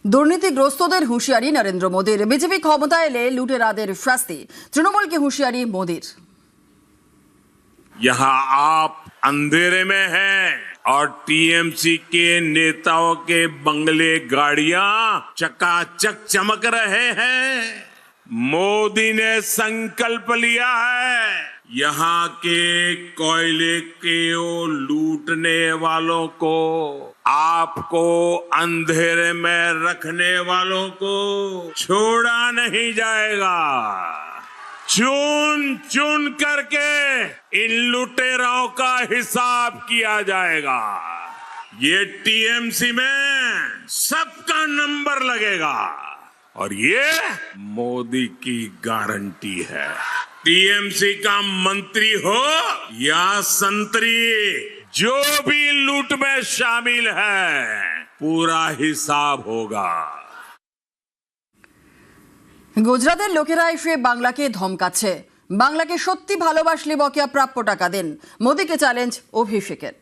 দুর্নীতিগ্রস্তদের হুঁশিয়ারি নরেন্দ্র মোদীর। বিজেপি ক্ষমতায় এলে লুটেরাদের শাস্তি। তৃণমূলকে হুঁশিয়ারি মোদীর। यहाँ आप अंधेरे में हैं और टीएमसी के नेताओं के बंगले गाड़ियां चकाचक चमक रहे हैं। मोदी ने संकल्प लिया है यहाँ के कोयले के लूटने वालों को, आपको अंधेरे में रखने वालों को छोड़ा नहीं जाएगा। चुन चुन करके इन लुटेरों का हिसाब किया जाएगा। ये टीएमसी में सबका नंबर लगेगा और ये मोदी की गारंटी है। टीएमसी का मंत्री हो या संतरी, जो भी लूट में शामिल है पूरा हिसाब होगा। গুজরাটের লোকেরা এসে বাংলাকে ধমকাচ্ছে। বাংলাকে সত্যি ভালোবাসলে বকেয়া প্রাপ্য টাকা দেন। মোদীকে চ্যালেঞ্জ অভিষেকের।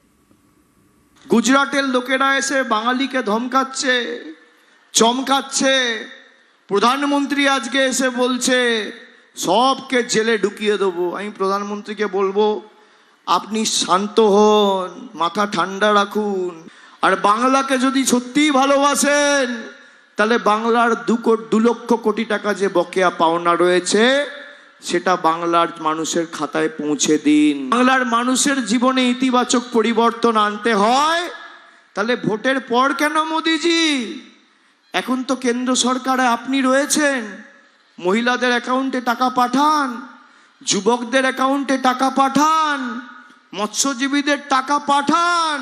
গুজরাটের লোকেরা এসে বাঙালিকে ধমকাচ্ছে, চমকাচ্ছে। প্রধানমন্ত্রী আজকে এসে বলছে সবকে জেলে ঢুকিয়ে দেবো। আমি প্রধানমন্ত্রীকে বলবো আপনি শান্ত হন, মাথা ঠান্ডা রাখুন। আর বাংলাকে যদি সত্যিই ভালোবাসেন তাহলে বাংলার 2 লক্ষ কোটি টাকা যে বকেয়া পাওনা রয়েছে সেটা বাংলার মানুষের খাতায় পৌঁছে দিন। বাংলার মানুষের জীবনে ইতিবাচক পরিবর্তন আনতে হয় তাহলে ভোটের পর কেন মোদিজি? এখন তো কেন্দ্র সরকারে আপনি রয়েছেন। মহিলাদের অ্যাকাউন্টে টাকা পাঠান, যুবকদের অ্যাকাউন্টে টাকা পাঠান, মৎস্যজীবীদের টাকা পাঠান।